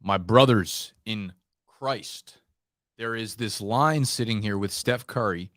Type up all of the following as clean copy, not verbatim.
my brothers in Christ, there is this line sitting here with Steph Curry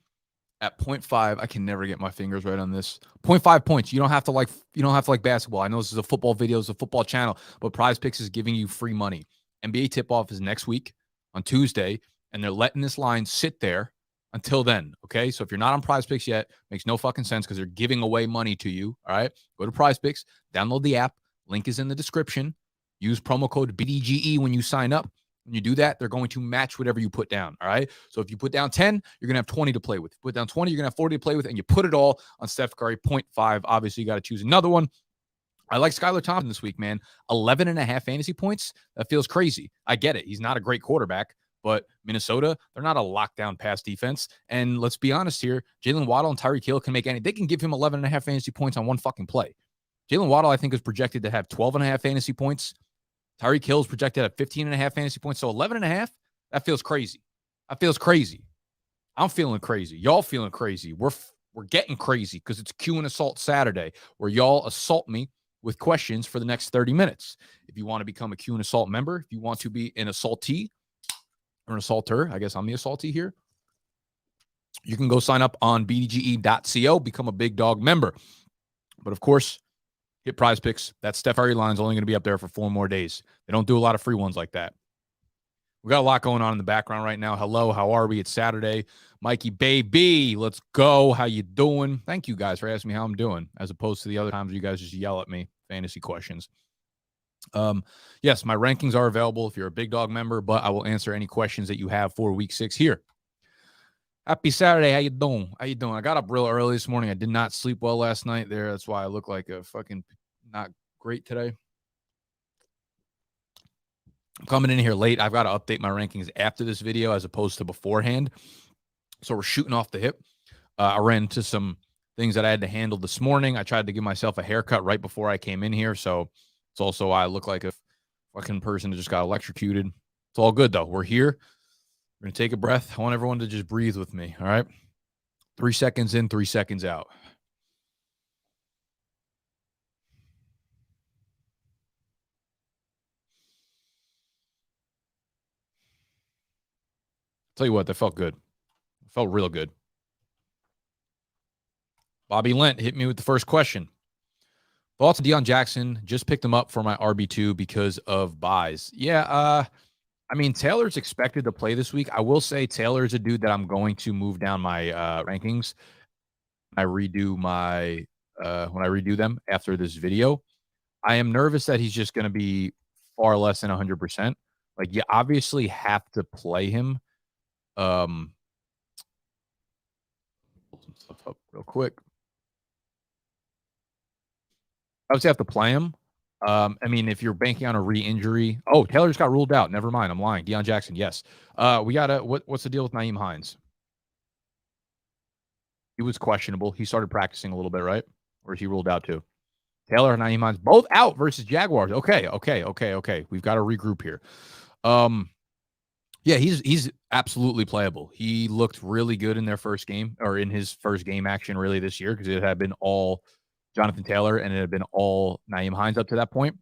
at 0.5. I can never get my fingers right on this. 0.5 points. You don't have to like basketball. I know this is a football video, it's a football channel, but PrizePicks is giving you free money. NBA tip-off is next week on Tuesday, and they're letting this line sit there until then, okay? So if you're not on PrizePicks yet, makes no fucking sense because they're giving away money to you, all right? Go to PrizePicks, download the app. Link is in the description. Use promo code BDGE when you sign up. When you do that, they're going to match whatever you put down, all right? So if you put down 10, you're going to have 20 to play with. If you put down 20, you're going to have 40 to play with, and you put it all on Steph Curry, 0.5. Obviously, you got to choose another one. I like Skylar Thompson this week, man. 11.5 fantasy points. That feels crazy. I get it. He's not a great quarterback, but Minnesota, they're not a lockdown pass defense. And let's be honest here, Jalen Waddle and Tyreek Hill can make any. They can give him 11.5 fantasy points on one fucking play. Jalen Waddle, I think, is projected to have 12.5 fantasy points. Tyreek Hill is projected at 15.5 fantasy points. So 11.5, that feels crazy. That feels crazy. I'm feeling crazy. Y'all feeling crazy. We're getting crazy because it's Q and Assault Saturday where y'all assault me with questions for the next 30 minutes. If you want to become a Q and Assault member, if you want to be an assaultee or an assaulter, I guess I'm the assaultee here, you can go sign up on bdge.co, become a Big Dog member. But of course, hit PrizePicks. That Steph Curry line is only going to be up there for 4 more days. They don't do a lot of free ones like that. We got a lot going on in the background right now. Hello, how are we? It's Saturday. Mikey, baby, let's go. How you doing? Thank you guys for asking me how I'm doing, as opposed to the other times where you guys just yell at me fantasy questions. Yes, my rankings are available if you're a Big Dog member, but I will answer any questions that you have for Week 6 here. Happy Saturday. How you doing? How you doing? I got up real early this morning. I did not sleep well last night there. That's why I look like a fucking not great today. I'm coming in here late. I've got to update my rankings after this video as opposed to beforehand. So we're shooting off the hip. I ran into some things that I had to handle this morning. I tried to give myself a haircut right before I came in here. So it's also why I look like a fucking person that just got electrocuted. It's all good, though. We're here. We're going to take a breath. I want everyone to just breathe with me, all right? 3 seconds in, 3 seconds out. Tell you what, that felt good. It felt real good. Bobby Lent hit me with the first question. Thoughts on Dion Jackson? Just picked him up for my RB2 because of buys. Yeah, I mean, Taylor's expected to play this week. I will say Taylor's a dude that I'm going to move down my rankings. I redo my when I redo them after this video. I am nervous that he's just going to be far less than 100%. Like, you obviously have to play him. Pull some stuff up real quick. Obviously, have to play him. I mean, if you're banking on a re-injury. Oh, Taylor just got ruled out. Never mind. I'm lying. Dion Jackson, yes. We got to – what's the deal with Nyheim Hines? He was questionable. He started practicing a little bit, right? Or is he ruled out too? Taylor and Nyheim Hines both out versus Jaguars. Okay. We've got to regroup here. Yeah, he's absolutely playable. He looked really good in their first game, or in his first game action really this year, because it had been all Jonathan Taylor and it had been all Nyheim Hines up to that point.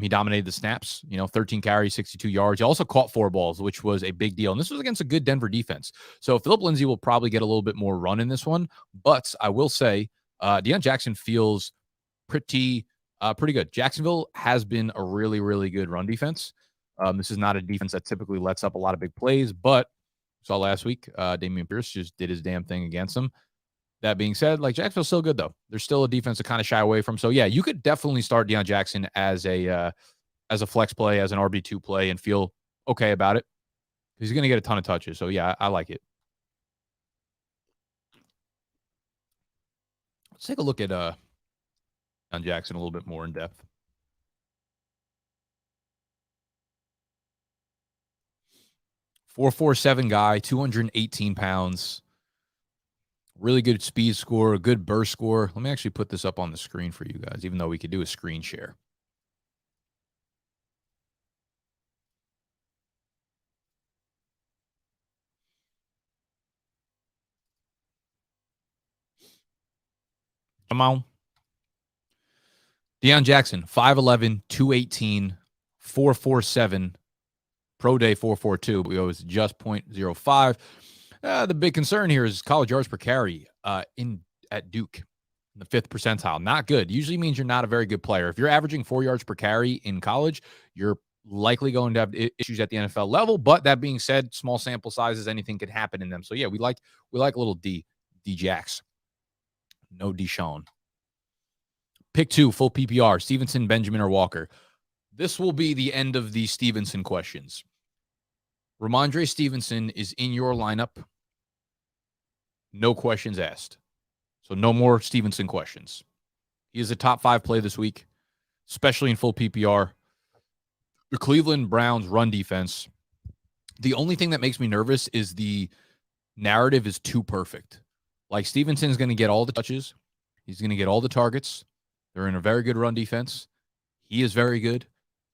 He dominated the snaps, 13 carries, 62 yards. He also caught 4 balls, which was a big deal. And this was against a good Denver defense. So Phillip Lindsay will probably get a little bit more run in this one. But I will say Dion Jackson feels pretty good. Jacksonville has been a really, really good run defense. This is not a defense that typically lets up a lot of big plays, but saw last week, Dameon Pierce just did his damn thing against them. That being said, like, Jacksonville's still good, though. There's still a defense to kind of shy away from. So, yeah, you could definitely start Dion Jackson as a flex play, as an RB2 play, and feel okay about it. He's going to get a ton of touches. So, yeah, I like it. Let's take a look at Dion Jackson a little bit more in depth. .447 guy, 218 pounds. Really good speed score, a good burst score. Let me actually put this up on the screen for you guys, even though we could do a screen share. Come on. Dion Jackson, 5'11", 218, 4.47. Pro day 4.42, but it was just 0.05. The big concern here is college yards per carry at Duke, in the 5th percentile. Not good. Usually means you're not a very good player. If you're averaging 4 yards per carry in college, you're likely going to have issues at the NFL level. But that being said, small sample sizes, anything could happen in them. So yeah, we like a little D-Jax. No Deshaun. Pick 2, full PPR, Stevenson, Benjamin, or Walker. This will be the end of the Stevenson questions. Ramondre Stevenson is in your lineup. No questions asked. So no more Stevenson questions. He is a top 5 play this week, especially in full PPR. The Cleveland Browns run defense. The only thing that makes me nervous is the narrative is too perfect. Like, Stevenson's going to get all the touches. He's going to get all the targets. They're in a very good run defense. He is very good.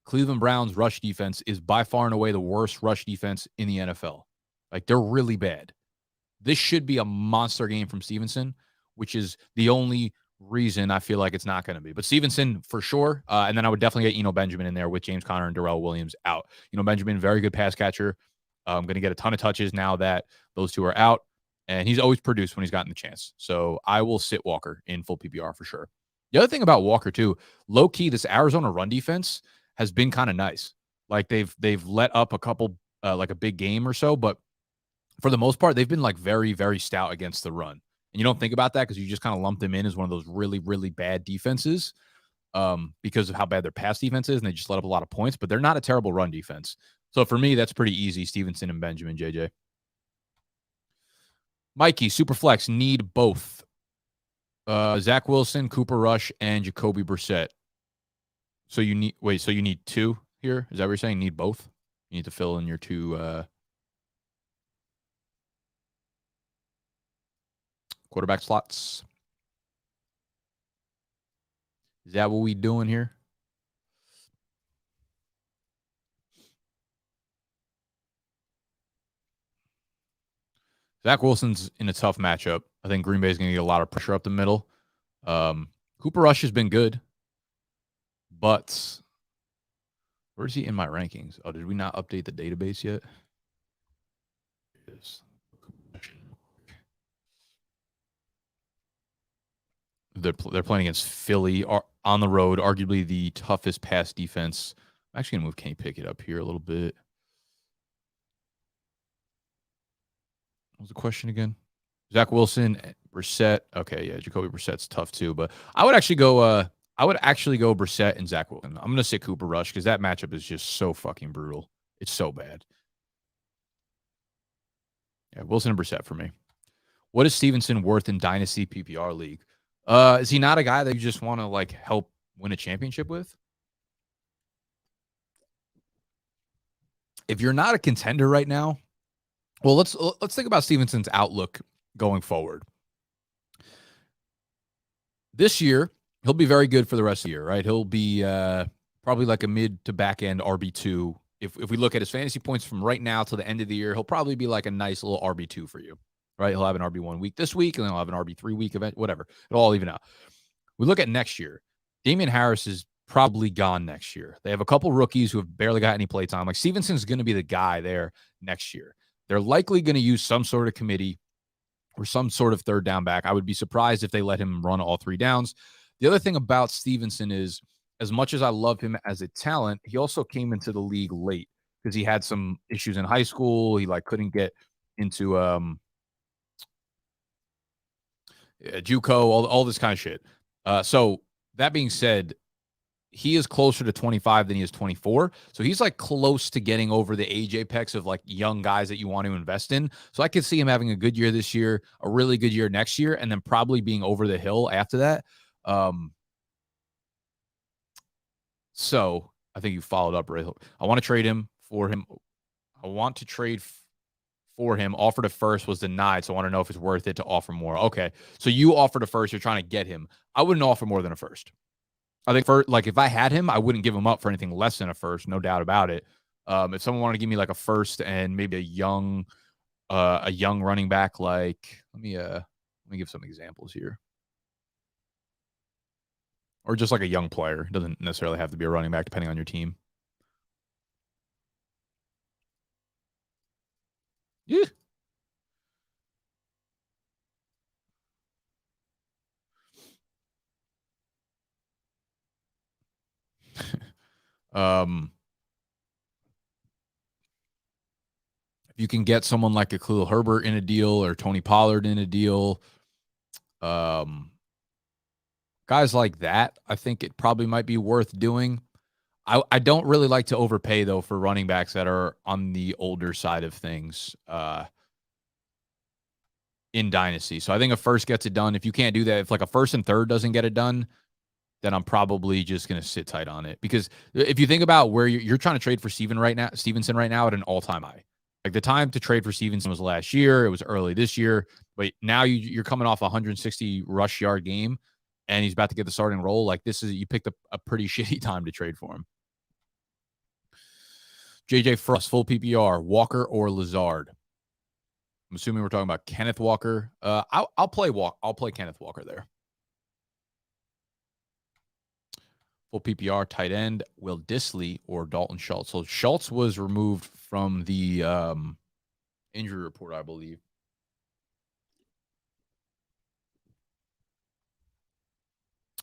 Cleveland Browns rush defense is by far and away the worst rush defense in the NFL. Like, they're really bad. This should be a monster game from Stevenson, which is the only reason I feel like it's not going to be. But Stevenson, for sure. And then I would definitely get Eno Benjamin in there with James Conner and Darrell Williams out. Benjamin, very good pass catcher. Going to get a ton of touches now that those two are out. And he's always produced when he's gotten the chance. So I will sit Walker in full PPR for sure. The other thing about Walker, too, low-key, this Arizona run defense has been kind of nice. Like, they've let up a couple, like a big game or so, but for the most part, they've been like very, very stout against the run. And you don't think about that because you just kind of lump them in as one of those really, really bad defenses because of how bad their pass defense is, and they just let up a lot of points, but they're not a terrible run defense. So for me, that's pretty easy, Stevenson and Benjamin, JJ. Mikey, Superflex, need both. Zach Wilson, Cooper Rush, and Jacoby Brissett. So you need 2 here? Is that what you're saying? Need both? You need to fill in your 2 quarterback slots. Is that what we doing here? Zach Wilson's in a tough matchup. I think Green Bay is going to get a lot of pressure up the middle. Cooper Rush has been good, but where is he in my rankings? Oh, did we not update the database yet? They're playing against Philly on the road, arguably the toughest pass defense. I'm actually going to move Kenny Pickett up here a little bit. What was the question again? Zach Wilson, Brissett. Okay, yeah, Jacoby Brissett's tough too, but I would actually go Brissett and Zach Wilson. I'm going to say Cooper Rush because that matchup is just so fucking brutal. It's so bad. Yeah, Wilson and Brissett for me. What is Stevenson worth in Dynasty PPR League? Is he not a guy that you just want to like help win a championship with? If you're not a contender right now, well, let's think about Stevenson's outlook going forward. This year, he'll be very good for the rest of the year, right? He'll be probably like a mid to back end RB2. If we look at his fantasy points from right now to the end of the year, he'll probably be like a nice little RB2 for you, right? He'll have an RB1 week this week, and then he'll have an RB3 week event, whatever. It'll all even out. We look at next year. Damian Harris is probably gone next year. They have a couple rookies who have barely got any play time. Like, Stevenson's going to be the guy there next year. They're likely going to use some sort of committee or some sort of third down back. I would be surprised if they let him run all 3 downs. The other thing about Stevenson is, as much as I love him as a talent, he also came into the league late because he had some issues in high school. He couldn't get into JUCO, all this kind of shit. So that being said, he is closer to 25 than he is 24. So he's like close to getting over the age apex of like young guys that you want to invest in. So I could see him having a good year this year, a really good year next year, and then probably being over the hill after that. So I think you followed up right. I want to trade him for him. Offered a first, was denied. So I want to know if it's worth it to offer more. Okay. So you offered a first. You're trying to get him. I wouldn't offer more than a first. I think if I had him, I wouldn't give him up for anything less than a first. No doubt about it. If someone wanted to give me like a first and maybe a young running back, like let me give some examples here. Or just like a young player. It doesn't necessarily have to be a running back depending on your team. Yeah. If you can get someone like a Khalil Herbert in a deal or Tony Pollard in a deal, guys like that, I think it probably might be worth doing. I don't really like to overpay though for running backs that are on the older side of things in Dynasty. So I think a first gets it done. If you can't do that, if like a first and third doesn't get it done, then I'm probably just going to sit tight on it. Because if you think about where you're trying to trade for Stevenson right now at an all-time high. Like the time to trade for Stevenson was last year. It was early this year. But now you're coming off a 160 rush yard game, and he's about to get the starting role. Like you picked a pretty shitty time to trade for him. JJ Frost, full PPR, Walker or Lazard? I'm assuming we're talking about Kenneth Walker. I'll play Kenneth Walker there. Full PPR, tight end, Will Dissly or Dalton Schultz. So Schultz was removed from the injury report, I believe.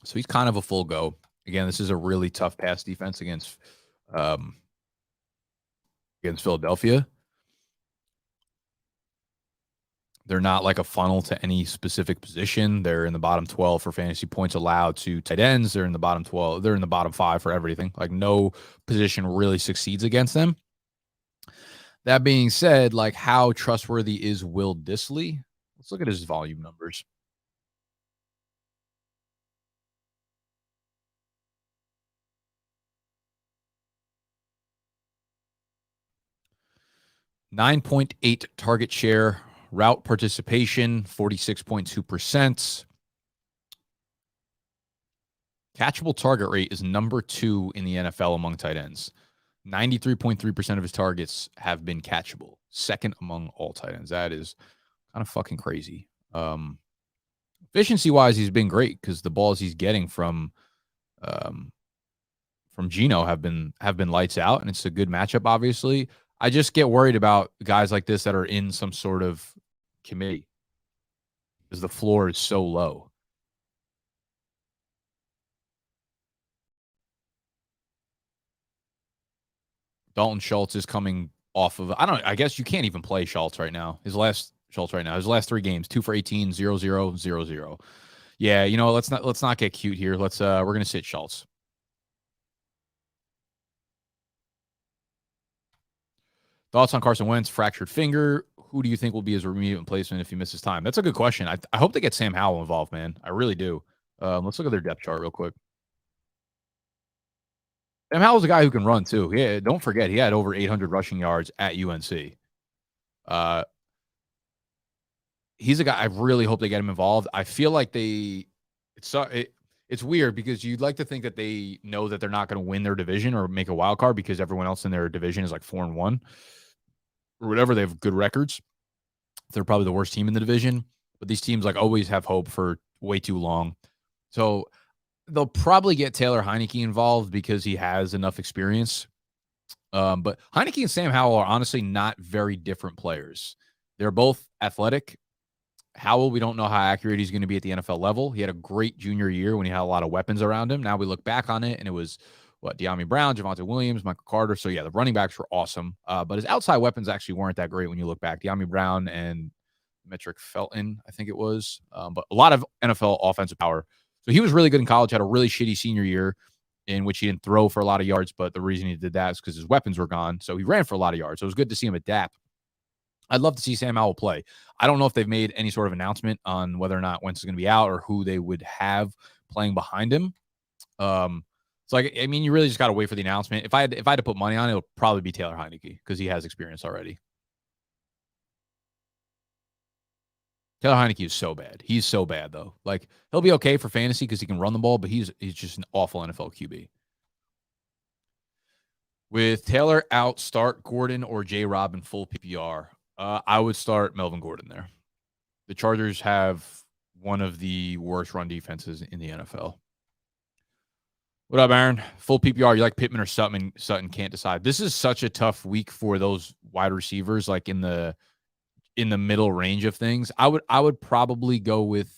So he's kind of a full go. Again, this is a really tough pass defense against Philadelphia. They're not like a funnel to any specific position. They're in the bottom 12 for fantasy points allowed to tight ends. They're in the bottom 12. They're in the bottom 5 for everything. Like no position really succeeds against them. That being said, like how trustworthy is Will Dissly? Let's look at his volume numbers. .8 target share, route participation 46.2%. Catchable target rate is number 2 in the NFL among tight ends. 93.3% of his targets have been catchable. Second among all tight ends. That is kind of fucking crazy. Efficiency-wise, he's been great because the balls he's getting from Geno have been lights out, and it's a good matchup, obviously. I just get worried about guys like this that are in some sort of committee because the floor is so low. Dalton Schultz is coming off of, I guess you can't even play Schultz right now. His last 3 games, 2 for 18, 0-0, 0-0. Yeah, you know, let's not get cute here. We're going to sit Schultz. Thoughts on Carson Wentz, fractured finger. Who do you think will be his immediate replacement if he misses time? That's a good question. I hope they get Sam Howell involved, man. I really do. Let's look at their depth chart real quick. Sam Howell's a guy who can run too. Yeah, don't forget he had over 800 rushing yards at UNC. He's a guy I really hope they get him involved. I feel like it's weird because you'd like to think that they know that they're not going to win their division or make a wild card because everyone else in their division is like 4-1 or whatever. They have good records. They're probably the worst team in the division, but these teams like always have hope for way too long. So they'll probably get Taylor Heinicke involved because he has enough experience. But Heinicke and Sam Howell are honestly not very different players. They're both athletic. Howell, we don't know how accurate he's going to be at the NFL level. He had a great junior year when he had a lot of weapons around him. Now we look back on it, and it was, De'Ami Brown, Javonte Williams, Michael Carter. So, yeah, the running backs were awesome. But his outside weapons actually weren't that great when you look back. De'Ami Brown and Metric Felton, I think it was. But a lot of NFL offensive power. So he was really good in college, had a really shitty senior year in which he didn't throw for a lot of yards. But the reason he did that is because his weapons were gone. So he ran for a lot of yards. So it was good to see him adapt. I'd love to see Sam Howell play. I don't know if they've made any sort of announcement on whether or not Wentz is going to be out or who they would have playing behind him. So, I mean, you really just got to wait for the announcement. If I had to put money on it, it'll probably be Taylor Heinicke because he has experience already. Taylor Heinicke is so bad. He's so bad, though. Like, he'll be okay for fantasy because he can run the ball, but he's just an awful NFL QB. With Taylor out, start Gordon or J-Rob in full PPR. I would start Melvin Gordon there. The Chargers have one of the worst run defenses in the NFL. What up, Aaron? Full PPR. You like Pittman or Sutton? Sutton can't decide. This is such a tough week for those wide receivers, like in the in the middle range of things. I would probably go with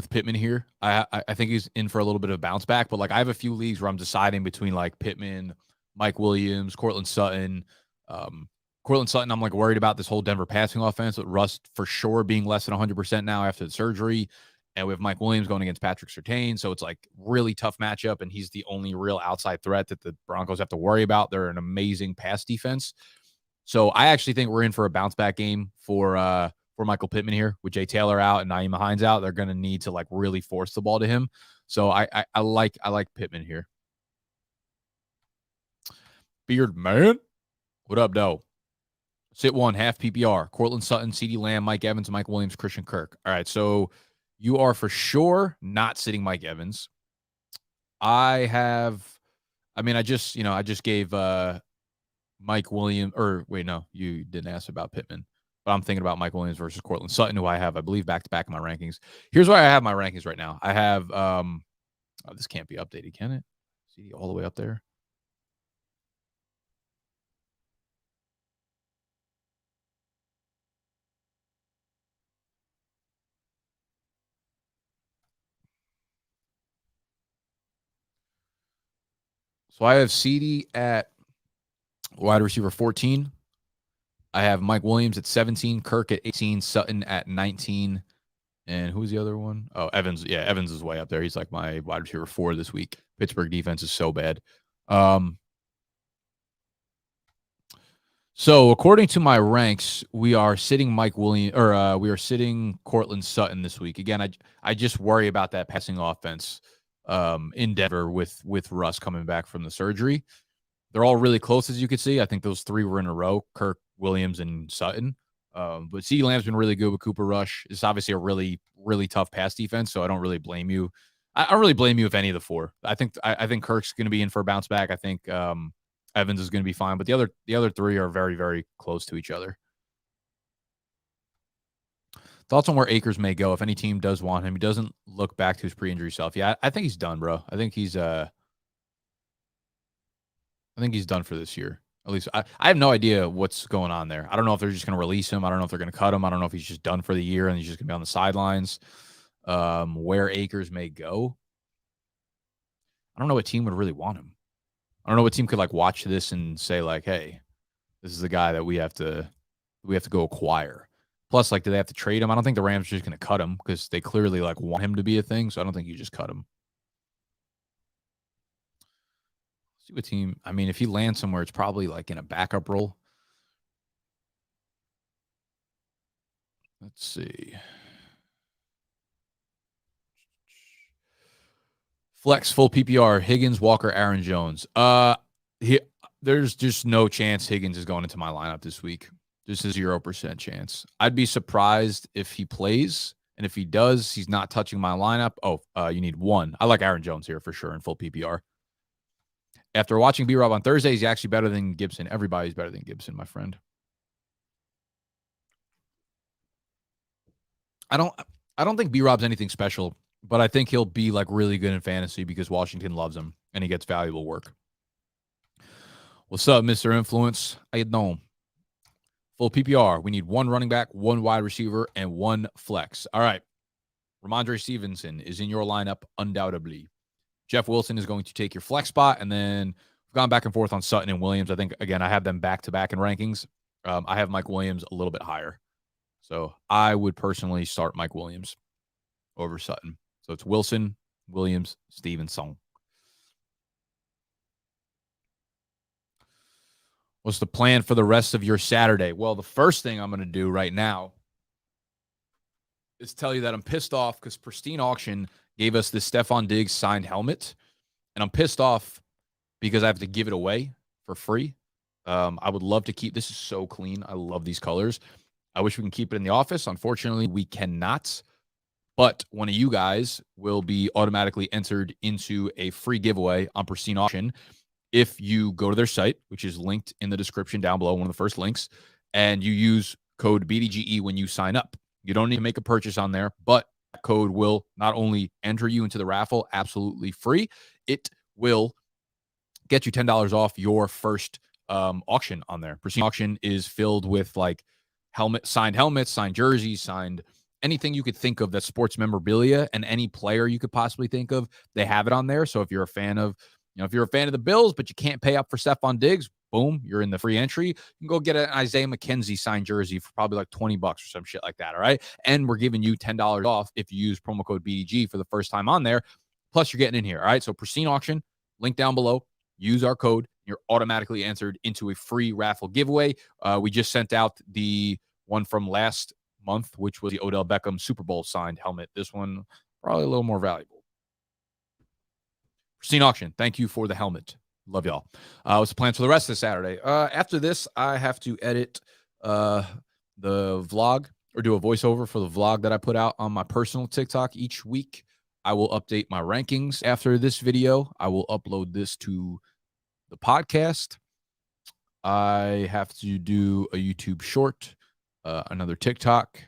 Pittman here. I think he's in for a little bit of a bounce back, but like I have a few leagues where I'm deciding between like Pittman, Mike Williams, Cortland Sutton. Cortland Sutton, I'm like worried about this whole Denver passing offense with Russ for sure being less than 100% now after the surgery. And we have Mike Williams going against Patrick Surtain. So it's like really tough matchup. And he's the only real outside threat that the Broncos have to worry about. They're an amazing pass defense. So I actually think we're in for a bounce back game for Michael Pittman here with Jay Taylor out and Nyheim Hines out. They're going to need to like really force the ball to him. So I like Pittman here. Beard man, what up, though? Sit one, half PPR. Cortland Sutton, CeeDee Lamb, Mike Evans, Mike Williams, Christian Kirk. All right, so you are for sure not sitting Mike Evans. I just gave Mike Williams, or wait, no, you didn't ask about Pittman. But I'm thinking about Mike Williams versus Cortland Sutton, who I have, I believe, back-to-back in my rankings. Here's where I have my rankings right now. I have this can't be updated, can it? See all the way up there. So I have CeeDee at wide receiver 14. I have Mike Williams at 17, Kirk at 18, Sutton at 19. And who's the other one? Oh, Evans. Yeah, Evans is way up there. He's like my wide receiver 4 this week. Pittsburgh defense is so bad. So according to my ranks, we are sitting Mike Williams, or we are sitting Cortland Sutton this week. Again, I just worry about that passing offense in Denver with Russ coming back from the surgery. They're all really close, as you can see. I think those 3 were in a row: Kirk, Williams, and Sutton. But CeeDee Lamb's been really good with Cooper Rush. It's obviously a really, really tough pass defense, so I don't really blame you. I don't really blame you if any of the 4. I think Kirk's going to be in for a bounce back. I think Evans is going to be fine, but the other 3 are very, very close to each other. Thoughts on where Akers may go if any team does want him? He doesn't look back to his pre-injury self. Yeah, I think he's done, bro. I think he's done for this year. At least I have no idea what's going on there. I don't know if they're just going to release him. I don't know if they're going to cut him. I don't know if he's just done for the year and he's just going to be on the sidelines. Where Akers may go, I don't know what team would really want him. I don't know what team could like watch this and say like, hey, this is the guy that we have to go acquire. Plus, like, do they have to trade him? I don't think the Rams are just going to cut him because they clearly like want him to be a thing. So I don't think you just cut him. See what team. I mean, if he lands somewhere, it's probably like in a backup role. Let's see. Flex full PPR, Higgins, Walker, Aaron Jones. There's just no chance Higgins is going into my lineup this week. Just a 0% chance. I'd be surprised if he plays, and if he does, he's not touching my lineup. You need 1. I like Aaron Jones here for sure in full PPR. After watching B-Rob on Thursday, he's actually better than Gibson. Everybody's better than Gibson, my friend. I don't think B-Rob's anything special, but I think he'll be like really good in fantasy because Washington loves him and he gets valuable work. What's up, Mr. Influence? How you doing? Full PPR. We need 1 running back, 1 wide receiver, and 1 flex. All right. Ramondre Stevenson is in your lineup undoubtedly. Jeff Wilson is going to take your flex spot, and then we've gone back and forth on Sutton and Williams. I think, again, I have them back-to-back in rankings. I have Mike Williams a little bit higher. So I would personally start Mike Williams over Sutton. So it's Wilson, Williams, Stevenson. What's the plan for the rest of your Saturday? Well, the first thing I'm going to do right now is tell you that I'm pissed off because Pristine Auction gave us this Stephon Diggs signed helmet, and I'm pissed off because I have to give it away for free. I would love to keep this. Is so clean. I love these colors. I wish we can keep it in the office. Unfortunately, we cannot. But one of you guys will be automatically entered into a free giveaway on Pristine Auction if you go to their site, which is linked in the description down below, one of the first links, and you use code BDGE when you sign up. You don't need to make a purchase on there, but that code will not only enter you into the raffle absolutely free, it will get you $10 off your first auction on there. Pristine auction is filled with like signed helmets, signed jerseys, signed anything you could think of that's sports memorabilia, and any player you could possibly think of, they have it on there. So if you're a fan of, if you're a fan of the Bills, but you can't pay up for Stephon Diggs, boom, you're in the free entry. You can go get an Isaiah McKenzie signed jersey for probably like $20 or some shit like that. All right. And we're giving you $10 off if you use promo code BDG for the first time on there. Plus, you're getting in here. All right. So Pristine auction, link down below. Use our code. You're automatically entered into a free raffle giveaway. We just sent out the one from last month, which was the Odell Beckham Super Bowl signed helmet. This one, probably a little more valuable. Pristine auction. Thank you for the helmet. Love y'all. What's the plans for the rest of Saturday? After this, I have to edit the vlog or do a voiceover for the vlog that I put out on my personal TikTok each week. I will update my rankings after this video. I will upload this to the podcast. I have to do a YouTube short, another TikTok.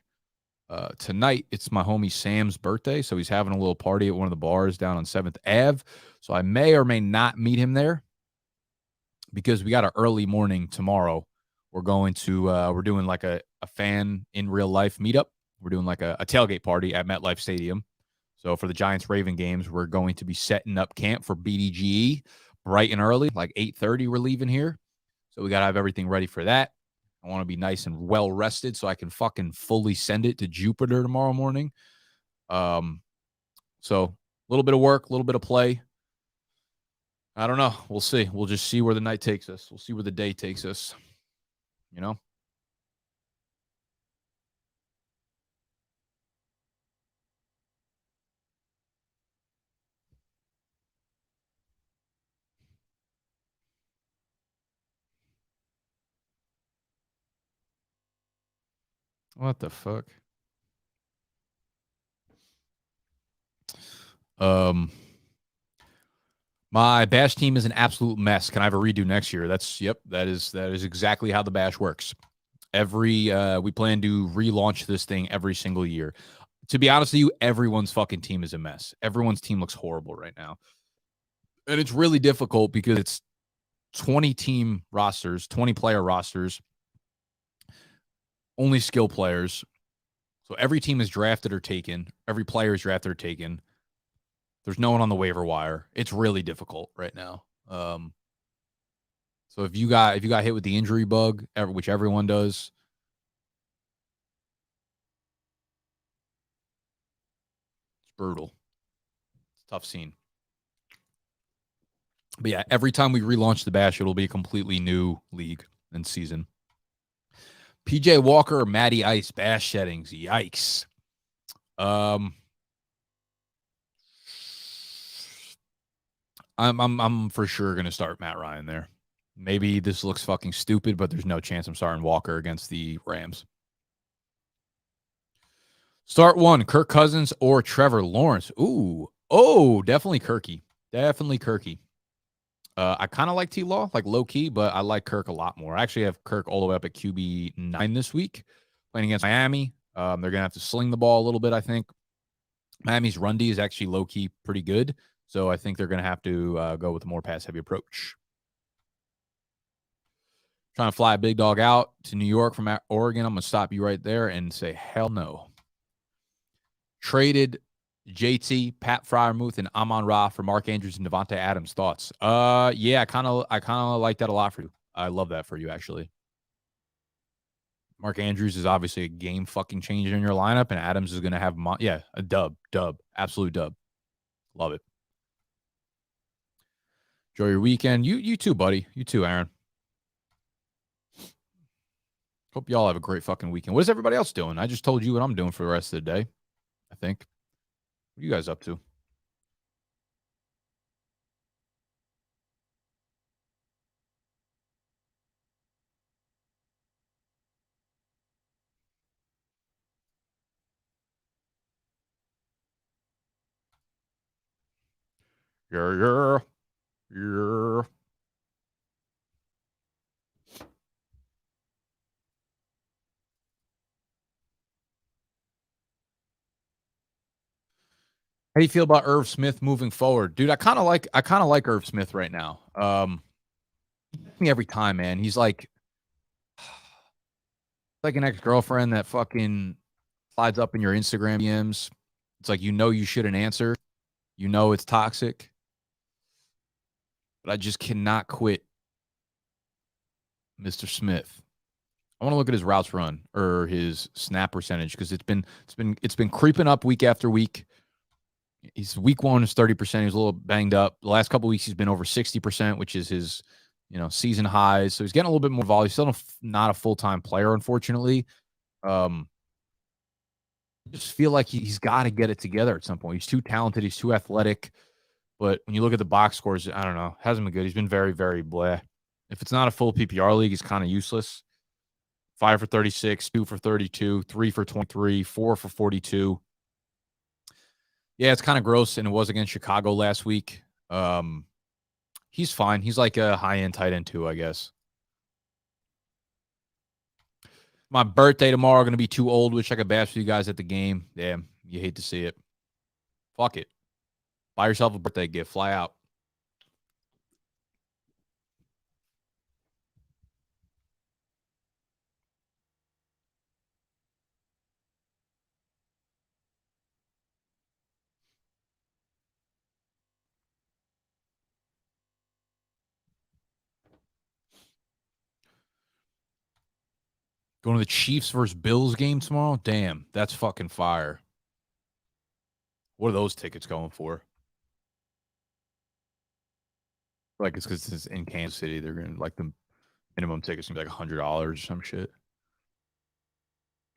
Tonight, it's my homie Sam's birthday, so he's having a little party at one of the bars down on 7th Ave. So I may or may not meet him there because we got an early morning tomorrow. We're going to, we're doing like a fan in real life meetup. We're doing like a tailgate party at MetLife Stadium. So for the Giants-Raven games, we're going to be setting up camp for BDGE bright and early, like 8:30 we're leaving here. So we got to have everything ready for that. I want to be nice and well rested so I can fucking fully send it to Jupiter tomorrow morning. So a little bit of work, a little bit of play. I don't know. We'll see. We'll just see where the night takes us. We'll see where the day takes us. You know? What the fuck? My bash team is an absolute mess. Can I have a redo next year? That is exactly how the bash works. We plan to relaunch this thing every single year. To be honest with you, everyone's fucking team is a mess. Everyone's team looks horrible right now. And it's really difficult because it's 20 team rosters, 20 player rosters, only skill players. So every team is drafted or taken. Every player is drafted or taken. There's no one on the waiver wire. It's really difficult right now. So if you got hit with the injury bug, which everyone does, it's brutal. It's a tough scene. But yeah, every time we relaunch the bash, it'll be a completely new league and season. PJ Walker, Matty Ice, bash settings. Yikes. I'm for sure gonna start Matt Ryan there. Maybe this looks fucking stupid, but there's no chance I'm starting Walker against the Rams. Start one, Kirk Cousins or Trevor Lawrence. Ooh. Oh, definitely Kirky. Definitely Kirky. I kind of like T-Law, like low-key, but I like Kirk a lot more. I actually have Kirk all the way up at QB9 this week, playing against Miami. They're going to have to sling the ball a little bit, I think. Miami's run D is actually low-key pretty good, so I think they're going to have to go with a more pass-heavy approach. Trying to fly a big dog out to New York from Oregon. I'm going to stop you right there and say, hell no. Traded JT, Pat Fryermuth, and Amon-Ra for Mark Andrews and Devontae Adams. Thoughts? Yeah, I kind of like that a lot for you. I love that for you, actually. Mark Andrews is obviously a game fucking changer in your lineup, and Adams is going to have, a dub, absolute dub. Love it. Enjoy your weekend. You too, buddy. You too, Aaron. Hope y'all have a great fucking weekend. What is everybody else doing? I just told you what I'm doing for the rest of the day, I think. What are you guys up to? Yeah. How do you feel about Irv Smith moving forward? Dude, I kind of like Irv Smith right now. me every time, man. He's like an ex-girlfriend that fucking slides up in your Instagram DMs. It's like, you shouldn't answer. You know it's toxic. But I just cannot quit Mr. Smith. I want to look at his routes run or his snap percentage because it's been creeping up week after week. He's week 1 is 30%. He was a little banged up. The last couple of weeks he's been over 60%, which is his season highs. So he's getting a little bit more volume. He's still not a full-time player, unfortunately. I just feel like he's got to get it together at some point. He's too talented. He's too athletic. But when you look at the box scores, I don't know. Hasn't been good. He's been very, very bleh. If it's not a full PPR league, he's kind of useless. 5 for 36, 2 for 32, 3 for 23, 4 for 42. Yeah, it's kind of gross, and it was against Chicago last week. He's fine. He's like a high-end tight end too, I guess. My birthday tomorrow, going to be too old. Wish I could bash with you guys at the game. Yeah, you hate to see it. Fuck it. Buy yourself a birthday gift. Fly out. Going to the Chiefs versus Bills game tomorrow? Damn, that's fucking fire. What are those tickets going for? Like, it's because it's in Kansas City. They're going to, like, the minimum tickets going to be like $100 or some shit.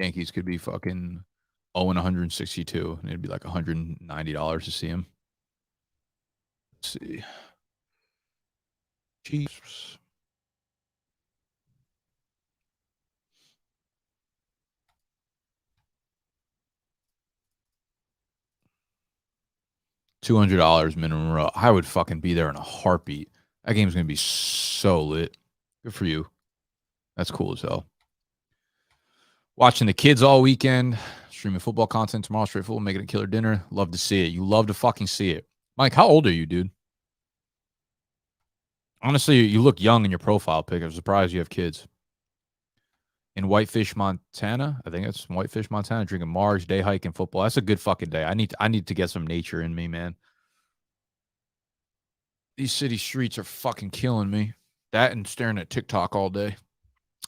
Yankees could be fucking 0-162, and it'd be like $190 to see him. Let's see. Chiefs. $200 minimum row. I would fucking be there in a heartbeat. That game's going to be so lit. Good for you. That's cool as hell. Watching the kids all weekend. Streaming football content tomorrow. Straight football. Making a killer dinner. Love to see it. You love to fucking see it. Mike, how old are you, dude? Honestly, you look young in your profile pic. I'm surprised you have kids. In Whitefish, Montana. I think it's Whitefish, Montana. Drinking Mars, day hiking football. That's a good fucking day. I need to get some nature in me, man. These city streets are fucking killing me. That and staring at TikTok all day.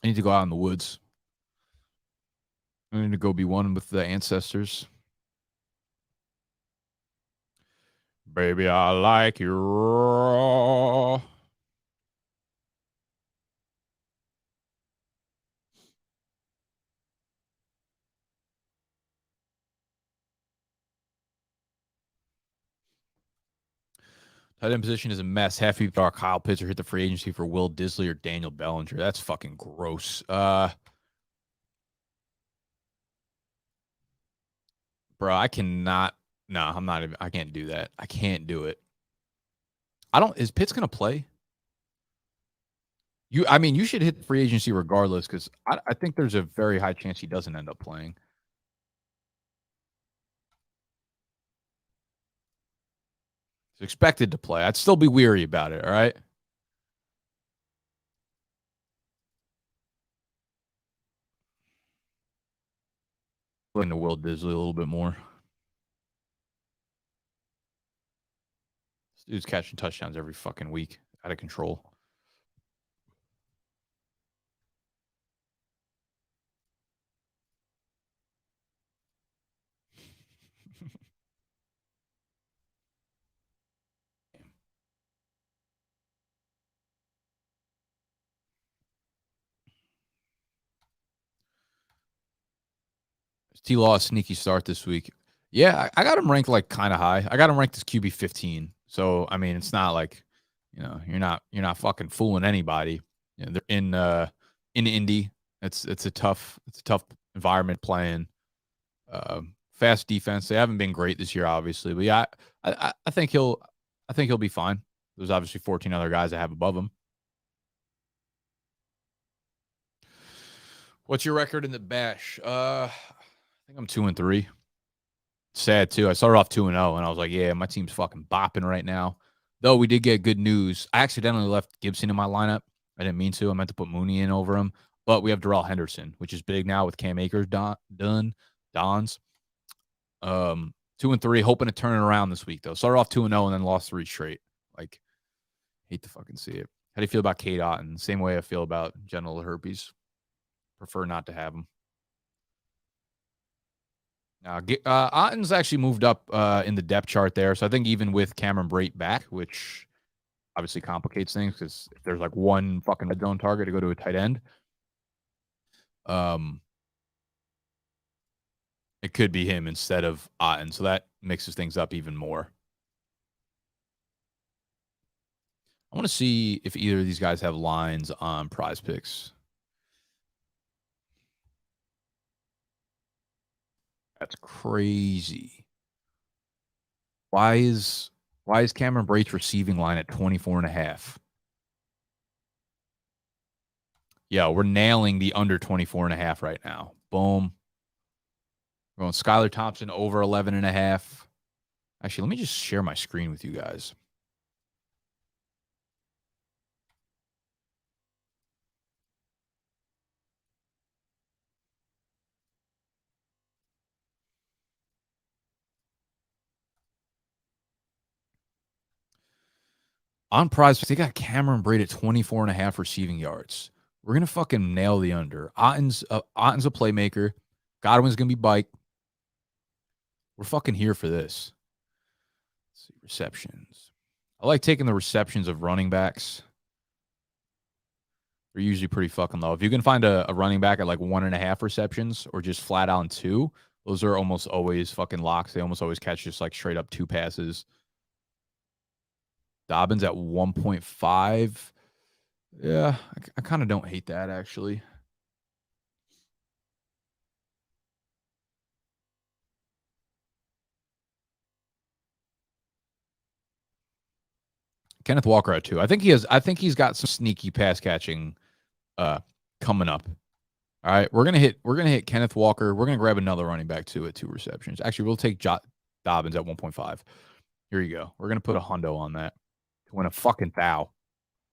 I need to go out in the woods. I need to go be one with the ancestors. Baby, I like you raw. Tight end position is a mess. Half PPR, Kyle Pitts, or hit the free agency for Will Disley or Daniel Bellinger. That's fucking gross. Bro, I cannot. No, I'm not even. I can't do that. I can't do it. Is Pitts gonna play? You should hit the free agency regardless because I think there's a very high chance he doesn't end up playing. He's expected to play. I'd still be weary about it. All right. Into Will Disley a little bit more. This dude's catching touchdowns every fucking week. Out of control. T-Law, sneaky start this week. Yeah, I got him ranked like kind of high. I got him ranked as QB 15. So I mean, it's not like you're not fucking fooling anybody. They're in Indy. It's a tough environment playing. Fast defense. They haven't been great this year, obviously, but yeah, I think he'll be fine. There's obviously 14 other guys I have above him. What's your record in the Bash? I think I'm 2-3. Sad too. I started off 2-0, and I was like, yeah, my team's fucking bopping right now. Though we did get good news. I accidentally left Gibson in my lineup. I didn't mean to. I meant to put Mooney in over him. But we have Darrell Henderson, which is big now with Cam Akers Dons. 2-3, hoping to turn it around this week, though. Started off 2-0 and then lost 3 straight. Like, hate to fucking see it. How do you feel about Kate Otten? Same way I feel about genital herpes. Prefer not to have him. Now, Otten's actually moved up in the depth chart there. So I think even with Cameron Brate back, which obviously complicates things because if there's like one fucking red zone target to go to a tight end, it could be him instead of Otten. So that mixes things up even more. I want to see if either of these guys have lines on Prize Picks. That's crazy. Why is Cameron Brate's receiving line at 24.5? Yeah, we're nailing the under 24.5 right now. Boom. We're going Skylar Thompson over 11.5. Actually, let me just share my screen with you guys. On Prize, they got Cameron Brate at 24.5 receiving yards. We're going to fucking nail the under. Otten's a playmaker. Godwin's going to be bike. We're fucking here for this. Let's see, receptions. I like taking the receptions of running backs. They're usually pretty fucking low. If you can find a running back at like 1.5 receptions or just flat on 2, those are almost always fucking locks. They almost always catch just like straight up 2 passes. Dobbins at 1.5. Yeah, I kind of don't hate that, actually. Kenneth Walker at 2. I think he's got some sneaky pass catching coming up. All right, we're gonna hit Kenneth Walker. We're gonna grab another running back too at 2 receptions. Actually, we'll take Dobbins at 1.5. Here you go. We're gonna put a hundo on that to win a fucking thou.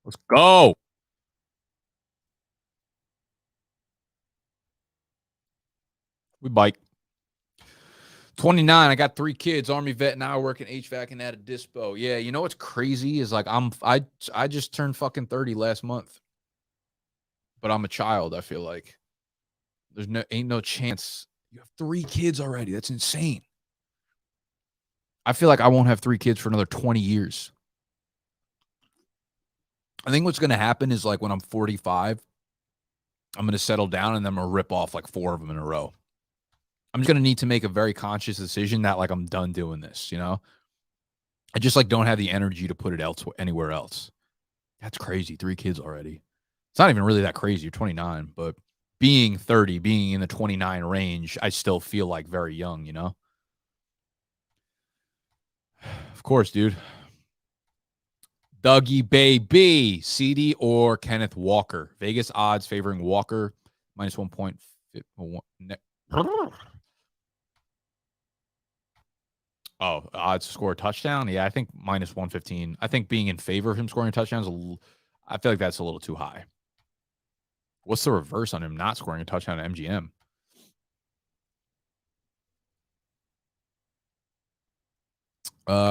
Let's go. We bike. 29. I got 3 kids. Army vet now, working HVAC and at a dispo. Yeah, you know what's crazy is like I just turned fucking 30 last month, but I'm a child. I feel like ain't no chance. You have 3 kids already. That's insane. I feel like I won't have 3 kids for another 20 years. I think what's going to happen is like when I'm 45, I'm going to settle down and then I'm going to rip off like 4 of them in a row. I'm just going to need to make a very conscious decision that like I'm done doing this, you know? I just like don't have the energy to put it anywhere else. That's crazy. 3 kids already. It's not even really that crazy. You're 29, but being 30, being in the 29 range, I still feel like very young, you know? Of course, dude. Dougie baby, CD or Kenneth Walker. Vegas odds favoring Walker minus 1.5. Oh, odds to score a touchdown? Yeah, I think minus 115. I think being in favor of him scoring touchdowns, I feel like that's a little too high. What's the reverse on him not scoring a touchdown at MGM?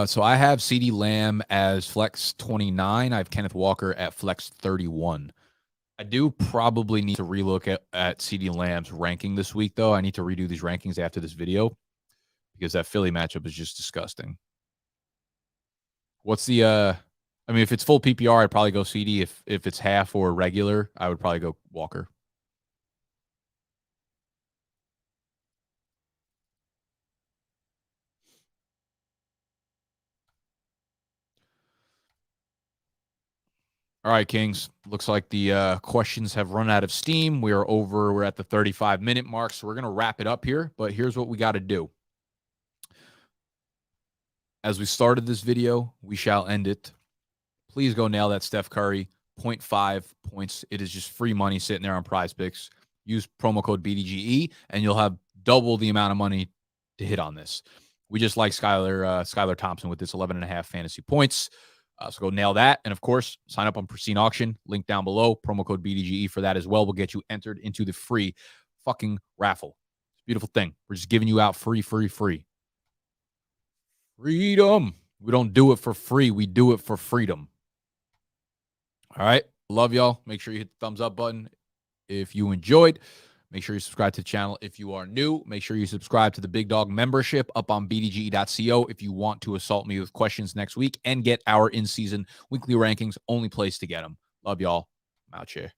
So I have CeeDee Lamb as flex 29. I have Kenneth Walker at flex 31. I do probably need to relook at CeeDee Lamb's ranking this week, though. I need to redo these rankings after this video because that Philly matchup is just disgusting. What's the I mean, if it's full PPR, I'd probably go CD. If it's half or regular, I would probably go Walker. All right, Kings. Looks like the questions have run out of steam. We're at the 35-minute mark, so we're going to wrap it up here. But here's what we got to do. As we started this video, we shall end it. Please go nail that Steph Curry. 0.5 points. It is just free money sitting there on Prize Picks. Use promo code BDGE, and you'll have double the amount of money to hit on this. We just like Skylar Thompson with this 11.5 fantasy points. So go nail that. And of course, sign up on Pristine Auction. Link down below. Promo code BDGE for that as well. Will get you entered into the free fucking raffle. It's a beautiful thing. We're just giving you out free. Freedom. We don't do it for free. We do it for freedom. All right. Love y'all. Make sure you hit the thumbs up button if you enjoyed. Make sure you subscribe to the channel if you are new. Make sure you subscribe to the Big Dog membership up on bdge.co if you want to assault me with questions next week and get our in-season weekly rankings. Only place to get them. Love y'all. I'm out here.